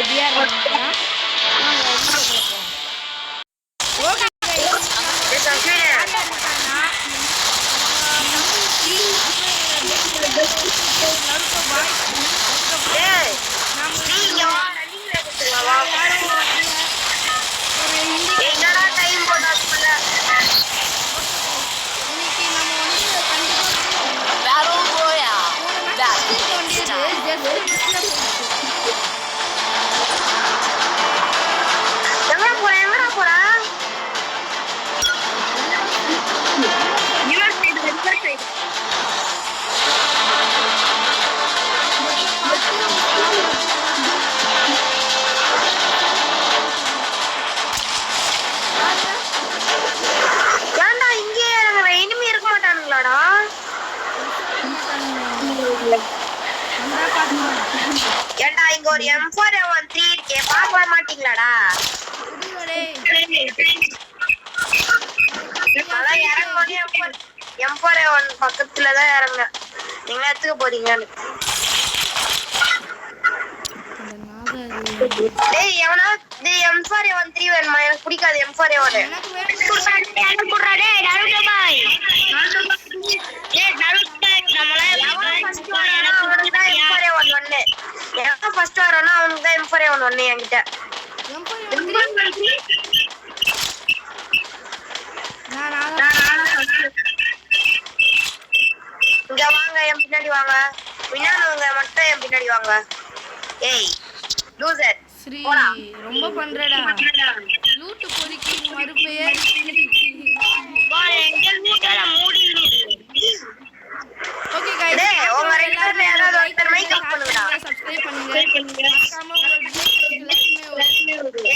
ரெடியா இருக்கீங்களா? ஓகே ஏண்டா இங்க ஒரு M4A13 இருக்கே, பார்க்க மாட்டீங்களாடா? அதான் இறங்கோனே M4A1 பக்கத்துலதான் இறங்க. நீங்க எடுத்துக்க போறீங்கன்னு. டேய் எவனா M4A13 வேணுமா? எனக்கு பிடிக்காது M4A1. எனக்கு குடுறா டேய் நருட்டோ பாய். டேய் நருட்டோ நம்மள ஃபர்ஸ்ட் வரனா அவனுக்கு தான் M4A1 ஒண்ணு. எனக்கு ஃபர்ஸ்ட் வரனா அவனுக்கு தான் M4A1 ஒண்ணு என்கிட்ட. இங்க வாங்க, என் பின்னாடி வாங்க. வினானவங்க மட்டும் என் பின்னாடி வாங்க. ஏய் லூசர் ஸ்ரீ ரொம்ப பண்றடா. லூட் பொறுக்கி மறுபெயர் வா எங்க லூட்டல மூடி. ஓகே गाइस, உங்க ரெண்டு பேர்ல யாராவது ஒருத்தர் மைக் ஆஃப் பண்ணுங்கடா. சப்ஸ்கிரைப் பண்ணுங்க. மறக்காம உங்க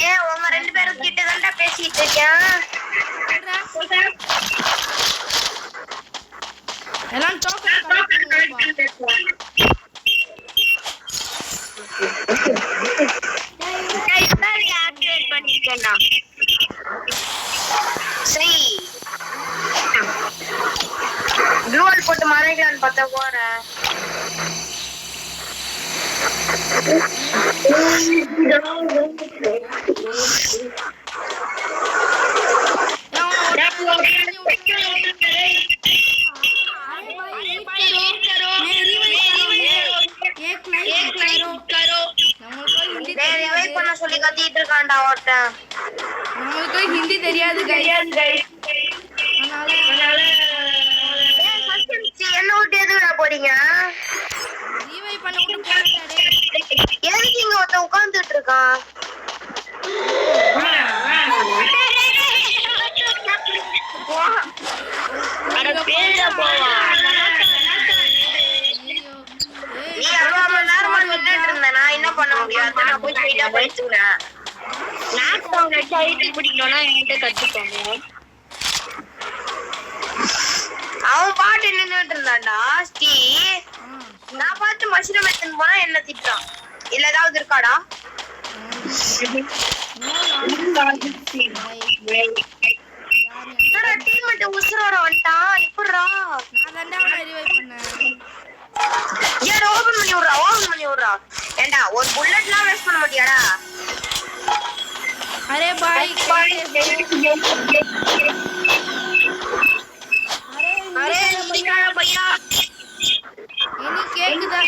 ஏய் உங்க ரெண்டு பேரும் கிட்ட தான்டா பேசிட்டு இருக்கேன். எல்லாம் டோக்கன் பண்ணுங்க. ஆக்டிவேட் பண்ணிட்டேன்டா. சரி க்ளூவால் போட்டு மறைக்கலான்னு பார்த்தா போறேன். சொல்லி கத்திட்டு இருக்கான்டா ஒருத்தன். நமக்கு ஹிந்தி தெரியாது गाइस. என்ன விட்டு எதுக்குடா போறீங்க? ரீவை பண்ண விட்டு போறடா. எதுக்கு இங்க ஒருத்தன் உட்கார்ந்துட்டு இருக்கான்? நீ அவ்வளவு மணி நேரமா நின்னுட்டு இருந்த, நான் என்ன பண்ண முடியாது? நான் போய் ஸ்ட்ரைட்டா படிச்சுக்கிறேன். அவன் பாட்டு நின்னுட்டு இருந்தான்டா ஸ்ரீ. நான் பார்த்து மஷ்ரூம் எடுத்துன்னு போனா என்ன திட்டான். இல்ல ஏதாவது இருக்காடா? டீம்மேட் உசுரோட வந்துட்டான். எப்படிடா? நான் தான்டா அவனை ரிவைவ் பண்ணேன். ஏன் ஓபன் பண்ணி விடுறா. ஏண்டா ஒரு புல்லட்லாம் வேஸ்ட் பண்ண மாட்டியாடா? அரே பாய் அரே நிக்காத பையா. இனி கேக்குதா?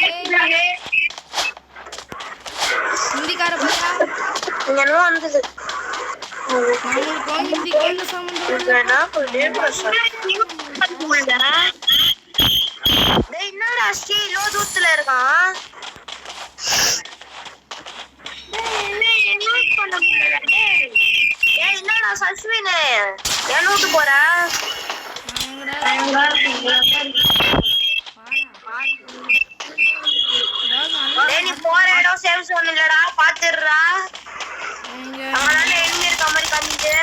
ஹிந்திக்கார பையா என்னமோ வந்தது. நம்மளுக்கு ஹிந்திக்கு என்ன சம்பந்தம்? என்னடா ஸ்ரீ லோ தூரத்துல இருக்கான். என்னடா சஸ்வின் என்ன விட்டு போற? நீ போற இடம் சேவ் சோன் இல்லடா, பாத்துடுறா. அவனால எங்க இருக்க மாதிரி காமிச்சு.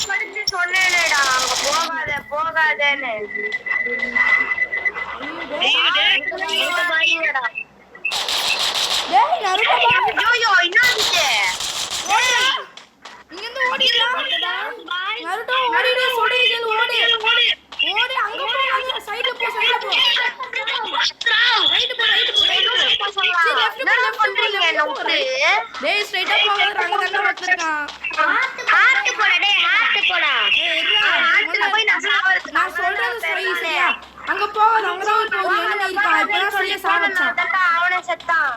படிச்சு சொன்னேனேடா அங்க போகாதேன்னு. ஐயோ என்னாச்சு? இங்க இருந்து ஓடிடலாம். நருட்டோ ஓடிடு, ஓடி அங்க போய் அங்க சைடுல போ. என்ன விட்டு டேய் ஸ்ட்ரைட்டா போங்க அங்க தண்ணி வச்சிருக்கான் ஹார்ட் போடா டேய் ஹார்ட் போடா ஹார்ட்ல போய் நான் சாவறது நான் சொல்றது சரியா அங்க போகாத அங்க தான் ஒரு enemy இருக்கா இப்பதான் சொல்லி சாவச்சான் அவனே செத்தான்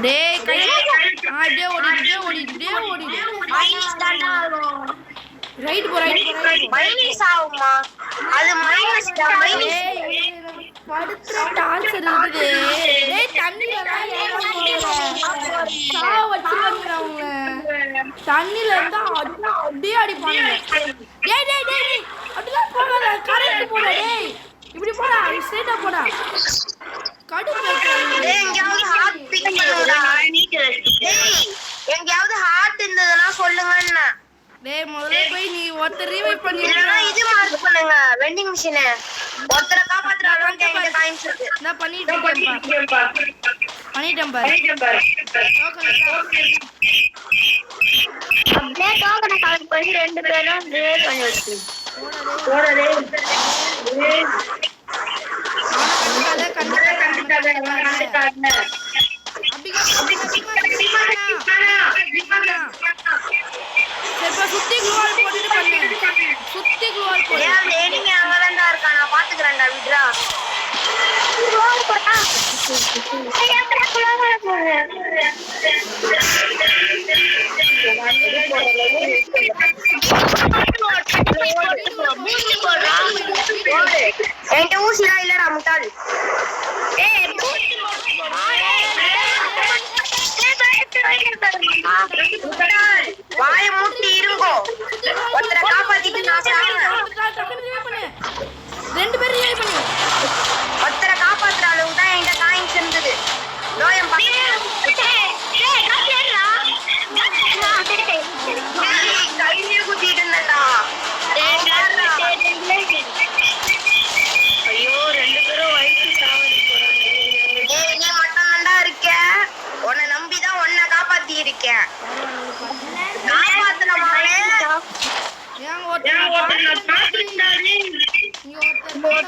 டேய் கை டேய் ஓடி ரைட் போ மைனஸ் ஆகுமா அது மைனஸ் படுத்துற டான்சர் இருக்குது டேய் தண்ணில சாவ வச்சிருவாங்க அவங்க தண்ணில இருந்தா அப்படியே அடிப்பாங்க டேய் அப்படிலாம் போகாத கரெக்ட் போடா டேய் இப்படி போடா ஸ்ட்ரைட்டா போடா கடுப்பு டேய் எங்கயாவது ஹார்ட் பிக் பண்ணுடா டேய் எங்கயாவது ஹார்ட் இருந்ததுனா சொல்லுங்கன்னா டேய் முதல்ல போய் நீ ஒருத்தர் ரிவைவ் இல்லனா இது மார்க் பண்ணுங்க வெண்டிங் மிஷின் ஒருத்தர காப்பாத்துற அளவுக்கு என்கிட்ட காயின்ஸ் இருக்கு நான் பண்ணிட்டேன் பாரு அப்படியே டோக்கனை கலெக்ட் பண்ணி ரெண்டு பேரும் ரிவைவ் பண்ணி வச்சு போடா சுத்தி குளோவால் போட்டுட்டு பண்ணு சுத்தி குளோவால் போடு ஏன் எனிமி அங்கலண்டா இருக்கா நான் பாத்துக்கறேன்டா விட்றா குளோவால் போடா ஏய் அப்புறம் குளோவால் போடு என்கிட்ட ஊசிலாம் இல்லடா முட்டாள் ஏய் வாய மூட்டி இருங்கோ ஒருத்தரை காப்பாத்திட்டு நான் ரெண்டு பேரும் ரிவைவ் பண்ணு ஒருத்தரை காப்பாத்துற அளவுக்கு தான் என்கிட்ட காயின்ஸ் இருந்தது நோயம் கையிலே குத்திட்டு இருந்தேன்டா ஐயோ ரெண்டு பேரும் வயிற்று சாவடி போறாங்க ஏய் நீ மட்டும் தான்டா இருக்க உன்னை நம்பிதான் உன்னை காப்பாத்தி இருக்கேன் காப்பாத்துன மானே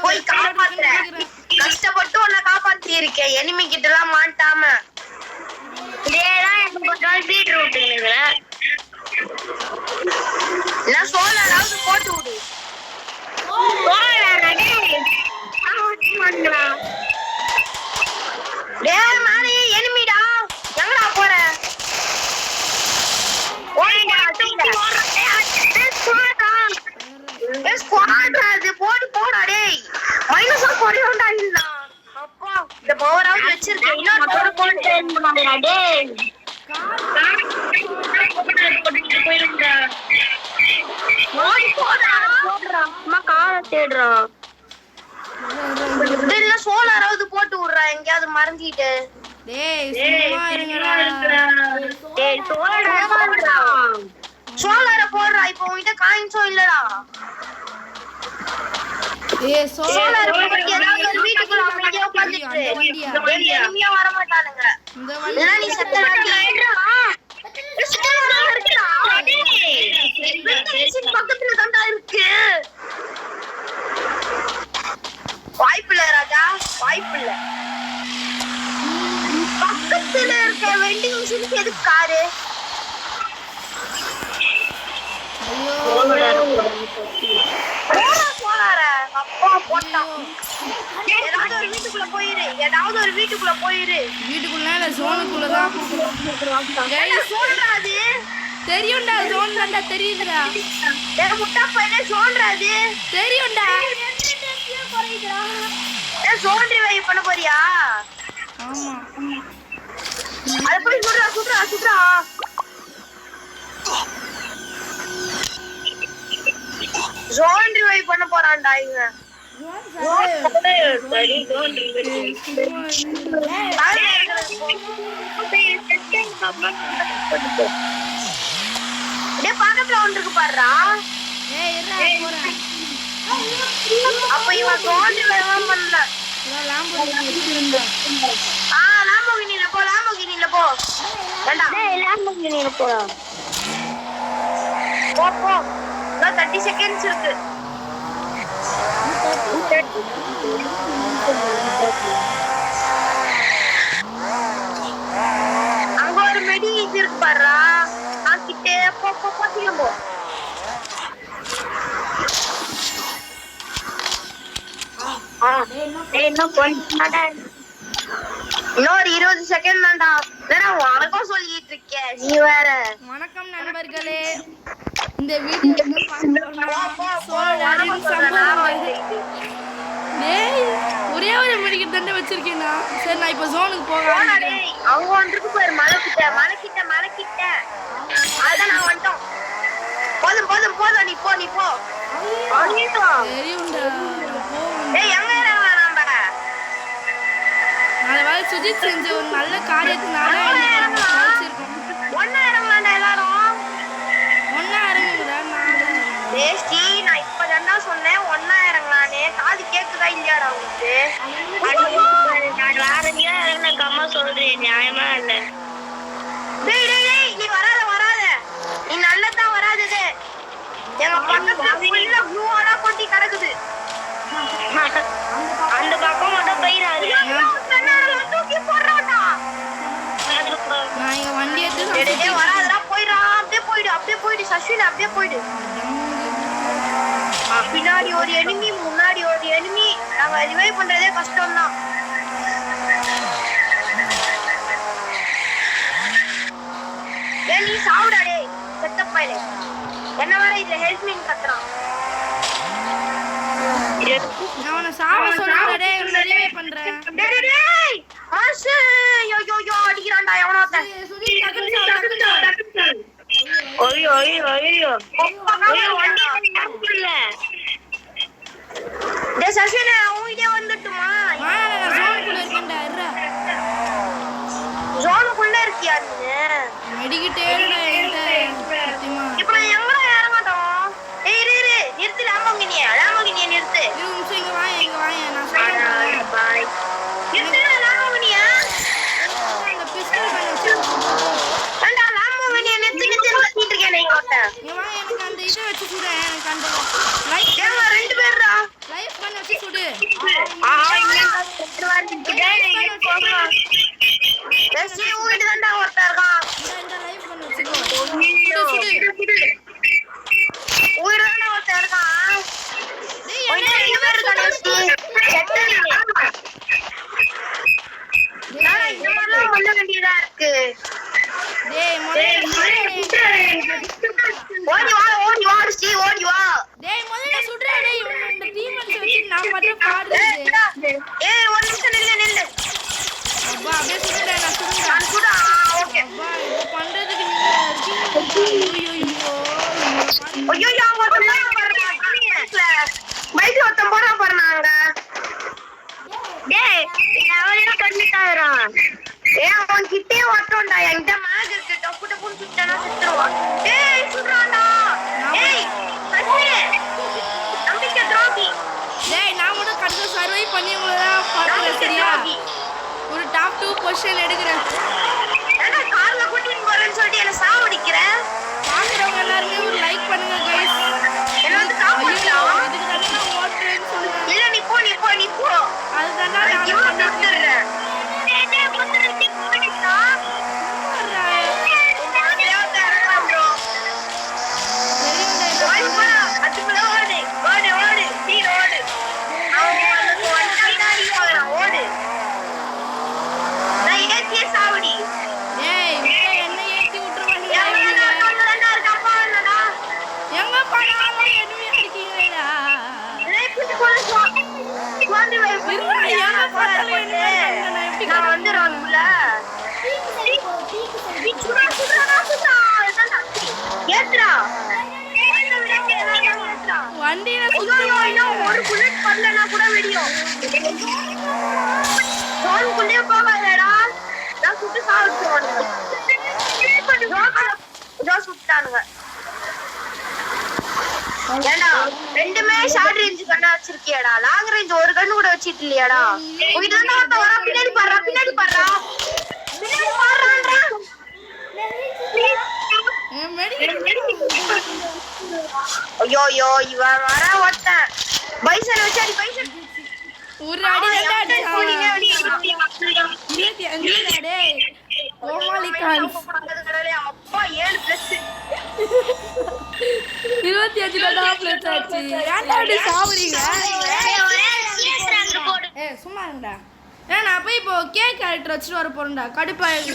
போய் காப்பாத்துற கஷ்டப்பட்டு உன்னை காப்பாத்தி இருக்கேன் எனிமி கிட்ட எல்லாம் மாட்டாம இதேதான் எனக்கு கொஞ்சம் பீட்ரூட் நான் சோலாராவது போட்டு விடு டேய் மானே எனிமிடா எங்கடா போற ஓடிடா அது போடா டேய் மைனஸ் போடுடா இல்ல அப்பா இந்த பவர் அவுட் வச்சிருக்கேன் இன்னொரு போட்டு பண்ணுடா டேய் போயிடுங்க ஓடி போடா அம்மா காரை தேடுறான் இல்ல சோலாராவது போட்டு விடுறா எங்கயாவது மறந்துட்டு டேய் சும்மா இருங்கடா டேய் சோலார போடுறா இப்போ உன்கிட்ட காயின்ஸோ இல்லடா ஏய் சோலார போட்டு ஏதாவது ஒரு வீட்டுக்குள்ள அமைதியா உட்கார்ந்துட்டு எங்கேயுமே வர மாட்டானுங்க இந்த இல்ல நீ செத்த வேண்டியடா பக்கத்துல தான்டா இருக்கு வாய்ப்பில்ல ராஜா வாய்ப்பில்ல பக்கத்துல இருக்க வெண்டிங் மிஷினுக்கு எதுக்கு காரு போறார அப்பா போட்டான் ஏதாவது ஒரு வீட்டுக்குள்ள போயிரு வீட்டுக்குள்ள இல்ல ஜோனுக்குள்ள தான் சோன்றா அது தெரியும்டா ஜோன் தான்டா தெரியுதுடா டேய் முட்டா பையனே சோன்றா அது தெரியும்டா ஏ சோன் ரிவைவ் பண்ண போறியா ஆமா அத போய் சுடுறா ஜோன் ரிவைவ் பண்ண போறான்டா இவன் சரி ஜோன் ரிவைவ் டேய் பக்கத்துல ஒன்று இருக்கு பாருடா ஏய் இருடா போறேன் அப்ப இவன் ஜோன் ரிவைவ் பண்ணல லாம்போகினி வச்சிருந்தா லாம்போகினில போ வேண்டா டேய் லாம்போகினில போடா போ 30 செகண்ட்ஸ் இருக்கு இருக்கு பாருடா ஆக்கிட்டே போ போ போ சீக்கிரம் போ என்ன பண்ண இன்னொரு 20 செகண்ட் தான்டா வணக்கம் சொல்லிட்டு இருக்கேன் நீ வேற வணக்கம் நண்பர்களே இந்த வீடியோ ஒரே ஒரு மணிக்கு தண்டை வச்சிருக்கேன்னா சரி நான் இப்ப ஜோனுக்கு போக அவங்க வந்துருக்கு பாரு மலை கிட்ட அதான் நான் வந்துட்டோம் போதும் நீ போ எங்க இறங்கலாம் நம்ம நல்ல வேலை சுஜித் செஞ்ச ஒரு நல்ல காரியத்தினால ஒன்னா இறங்கலாம்டா எல்லாரும் ஒன்னா இறங்குடா நான் இப்பதான்டா சொன்னேன் ஒன்னா இறங்கலானே காது கேக்குதா இல்லையாடா உங்களுக்கு நான் வேற எங்கேயா இறங்கின அம்மா சொல்றேன் நியாயமா இல்ல டேய் நீ வராத நீ நல்லதான் வராதது எங்க பக்கத்துல ஃபுல்லா ப்ளூவா கொட்டி கிடக்குது அந்த பக்கம் மட்டும் போயிடாது தூக்கி போடுறாடா நான் இங்க வண்டி எடுத்து வராதடா போயிடா அப்படியே போயிடு சஷ்வின் அப்படியே போயிடு பின்னாடி ஒரு எனிமி முன்னாடி ஒரு எனிமி நாங்க ரிவைவ் பண்றதே கஷ்டம் தான் நீ சாவுடா டேய் செத்தப்பையில என்ன வர இதுல ஹெல்ப் மீன் கத்துறான் நான் சாவ சொல்றேன் டேய் ரிவைவ் பண்றேன் டேய் ஆஷே யோ அடிக்குறான்டா எவனாத்த சுஜி டக்கு ஐயோ வண்டி இல்ல டேய் சஷ்வினா உயிரே வந்துட்டுமா நான் ஜோனுக்குள்ள இருக்கேன்டா இருடா ஜோனுக்குள்ள இருக்கியா நீ மெடிக்கிட்டே இருடா சத்தியமா இப்போ நான் எங்க இறங்கட்டும் இரு நிறுத்து லாமோகினியே நிறுத்து இங்க வாங்க நான் சொல்றேன் பாய் நிறுத்து லாமோகினியா இந்த பிஸ்டல் பண்ணி அண்டா லாமோகினியா நிறுத்திட்டு இருக்கேன் நீங்க இங்க வாங்க எனக்கு அந்த இத வச்சு சுடு எனக்கு அந்த லைட் ஏங்க ரெண்டு பேர்டா லைஃப் பண்ணி வச்சு சுடு இங்க செத்து வந்துட்டே போங்க ஏசி ஊகிட்டு தான்டா ஒருத்தர் இருக்கான் இந்த லைஃப் பண்ணி வச்சுக்கோ சுடு ஊகிட்டு தான்டா ஒருத்தர் இருக்கான் டேய் என்ன ரெண்டு பேர் இருக்கானே செத்து நான் இந்த மாதிரிலாம் பண்ண வேண்டியதா இருக்கு டேய் ஓடி வா சி ஓடி வா டேய் முதல்ல சுடுடா டேய் இந்த டீமன்ஸ் வச்சு நான் மட்டும் பாடுறது ஏய் ஒரு நிமிஷம் நில்லு அப்பா அப்படியே சுடுடா நான் சுடுறேன் நான் சுடா ஓகே அப்பா இது பண்றதுக்கு நீங்க ஐயோ அவங்க பைக் ஒருத்தன் போறான் பாருங்க டேய் அவனே பண்ணிட்டாரான் அவன் கிட்டே ஓட்டோண்டா என்கிட்ட மேக் இருக்கு டப்பு டப்புன்னு சுட்டானா சுத்துருவான் டேய் சுடுறான்டா டேய் நம்பிக்கை துரோகி டேய் நான் மட்டும் கடைசி சர்வை பண்ணி உங்களை பாக்குறேன் சரியா ஒரு டாப் 2 பொசிஷன் எடுக்கிறேன் ஏன்னா கார்ல கூட்டிட்டு போறேன்னு சொல்லிட்டு என்ன சாவடிக்கிறேன் பாக்குறவங்க எல்லாரும் ஒரு லைக் பண்ணுங்க गाइस என்ன வந்து காப்பாத்தலாம் இதுக்கு தான் நான் ஓட்றேன்னு சொல்றேன் இல்ல நீ போ அதுதான் நான் பண்ணிட்டேன் டேய் புத்தரத்தி போடிடா நான் வந்து ரோட்ல ஏத்ரா வண்டியில ஒரு புல்லட் பண்ணலனா கூட வெடியும் ஜோனுக்குள்ளே போகாதடா நான் சுட்டு சாவுறேன் ஜோஸ் சுட்டானுங்க ஏடா ரெண்டுமே ஷார்ட் ரேஞ்ச் கண்ணா வச்சிருக்கியாடா லாங் ரேஞ்ச் ஒரு கண்ணு கூட வச்சிட்டு இல்லையாடா இதுதான் வந்து வர பின்னாடி பாறா ஐயோ இவன் வர ஒருத்தன் பைசன் வச்சாடி பைசன் ஒரு அடி தான் டேய் கோமாளி கான்ஸ் போட்டாலே அப்பா 7+. 25 தான்டா ப்ளஸ் ஆச்சு. ஏன்டா இப்படி சாவுறீங்க? சும்மா இருங்கடா. நான் போய் இப்போ கே கேரக்டர் வச்சுட்டு வர போறேன்டா. கடுப்பா இருக்கு.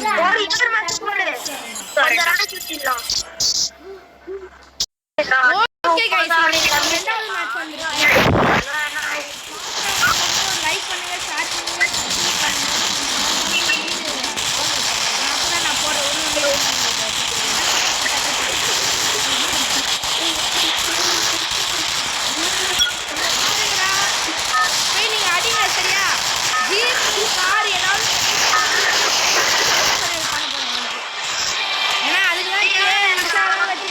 ஓகே गाइस, ரெண்டாவது மேட்ச் வந்துருச்சு. லைக் பண்ணுங்க, ஷேர் பண்ணுங்க, சப்ஸ்கிரைப் பண்ணுங்க. அப்பதான் நான் போற ஒரு வீடியோ போய் நீங்க அடிங்க சரியா? ஜீப் கார் ஏதாவது ஏன்னா அதுக்கு தான் இன்ஸ்டாலாம் வச்சு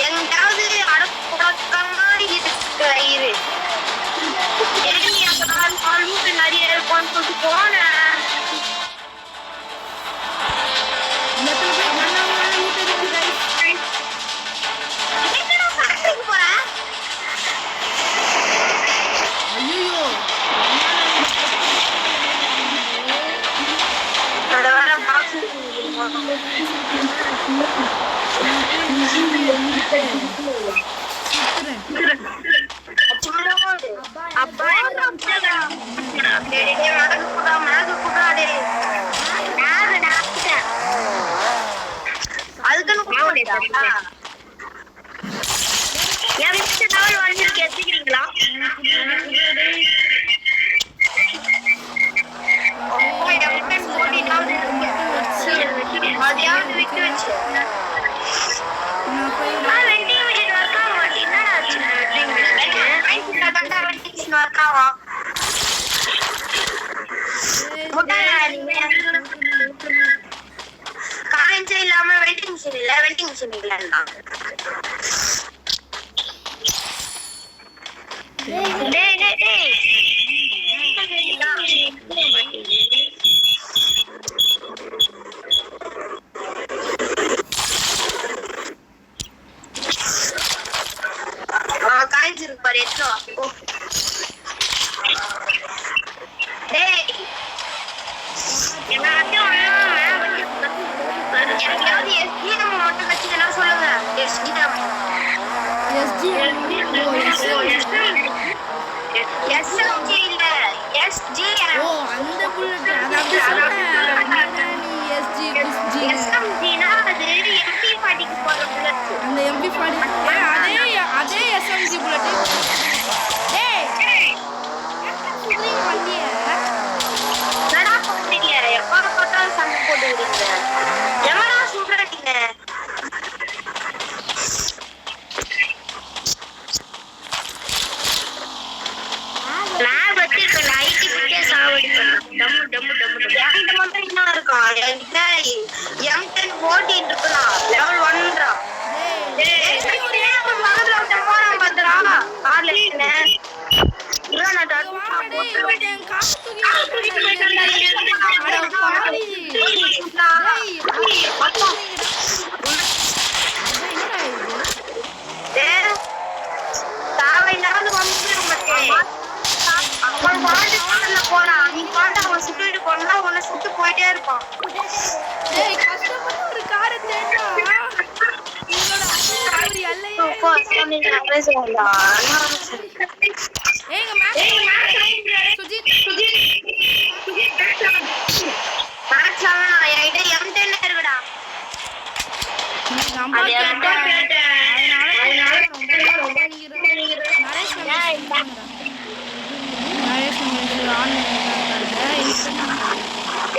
எங்காவது அடக்கமா இரு நிறைய இருக்கும்னு சொல்லிட்டு போனேன். அதையாவது விட்டு வச்சு காய்ச்சல் இல்லாம வெயிட்டிங் மிஷின் இல்ல, வெயிட்டிங் மிஷின் இல்லன்னா காய்ச்சிருக்கு பாரு. அதே எஸ்எம்ஜி புல்லட். சண்டை போட்டு விடுங்க. எவரா சொல்றீங்க? நான் வச்சிருக்கேன் ஐடி கிட்டே சாவடிப்பேன். டம்மு டம்மு டம்மு என்கிட்ட மட்டும் என்ன இருக்கும்? என்கிட்ட M10 14 இருக்குடா. லெவல் 1டா. மகத்துல வந்து போறான் பாத்துடா. கார்ல இருக்கேன். இல்ல நான் டக்கு போட்டு காசு தூக்கி போறான். நீ பாட்டு அவன் சுட்டு போனா உன்னை சுட்டு போயிட்டே இருப்பான். ஒரு காரை தேடா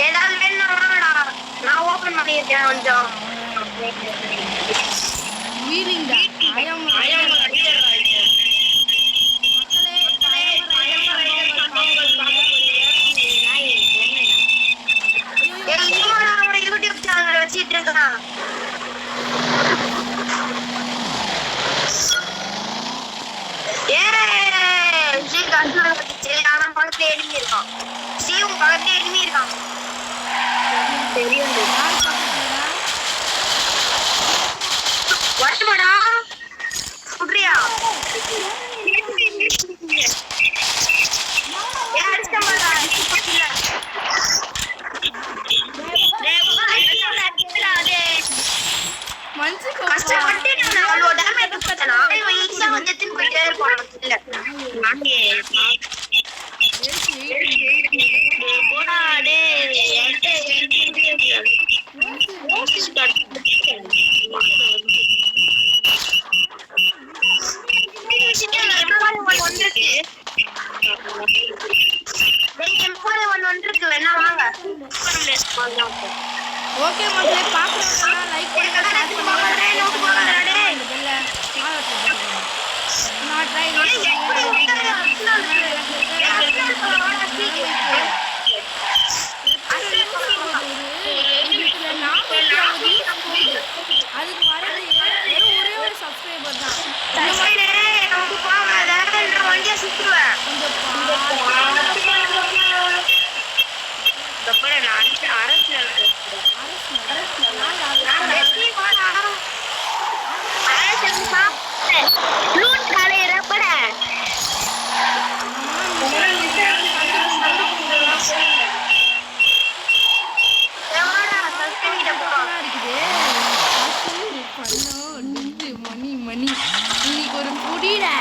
ஏதாவது வேணும்னா நான் ஓபன் பண்ணிருக்கேன் கொஞ்சம். யூடியூப் சேனல் வச்சிட்டு இருக்கான். பக்கத்துல எனிமி இருக்கான். ஸ்டீவ் பக்கத்துல எனிமி இருக்கான். தெரியும் வரட்டுமாடா? சுடுறியா? பிளேயர் பண்ணணும் இல்ல நானே போடா டேய் ஓகே மக்களே, பாக்குறவங்க லைக் பண்ணுங்க, ஷேர் பண்ணுங்க. நான் ட்ரை அதுக்கு வரது ஒரே ஒரு சப்ஸ்கிரைபர் தான். மணி மணி இன்னைக்கு ஒரு புடிடா.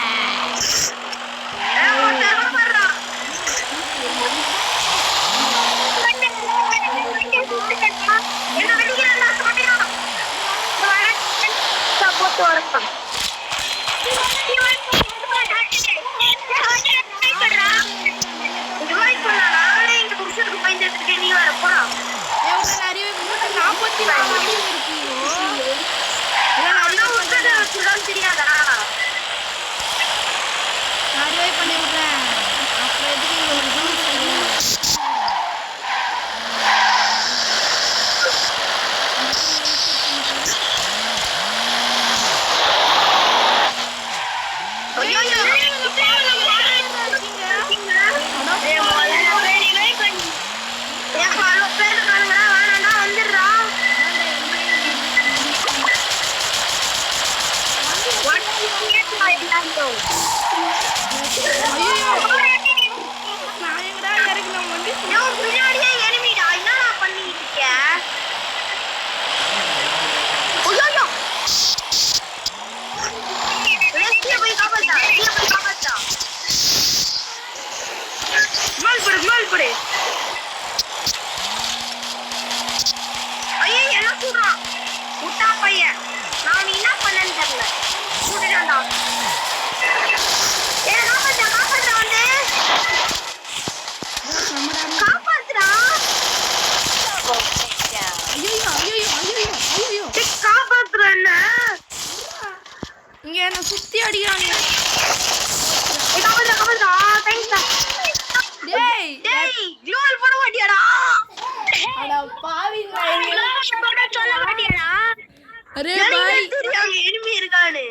இங்க என்ன சுத்தி அடிக்கிறாங்க. டேய் டேய் க்ளோல் போட மாட்டியாடா? அட பாவிங்களா, சொல்ல மாட்டியாடா? அரே பாய் எனிமி இருக்கானே.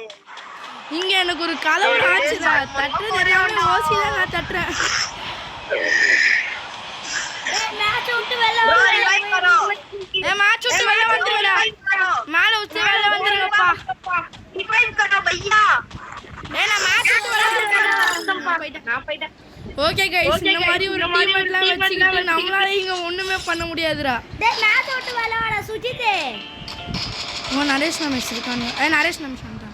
இங்க எனக்கு ஒரு கலவரம் ஆச்சுடா. தட்டு தெரியாம ஓசில நான் தட்டறேன். ஏய் மேட்ச் விட்டு வெளில வா. ஏய் மேட்ச் விட்டு வெளில வந்துருடா. மேல உச்சி வெளில வந்துருங்கப்பா. ரிவைவ் கரோ பையா. ஏய் நான் மேட்ச் விட்டு வெளில நான் போய்ட்டேன். ஓகே गाइस, இந்த மாதிரி ஒரு டீம்லாம் வச்சிட்டு நம்மளால இங்க ஒண்ணுமே பண்ண முடியாதுடா. டேய் மேட்ச் விட்டு வெளில வாடா சுஜித். நரேஷ் ரமேஷ் இருக்கானே. நரேஷ் ரமேஷ் வந்துட்டான்.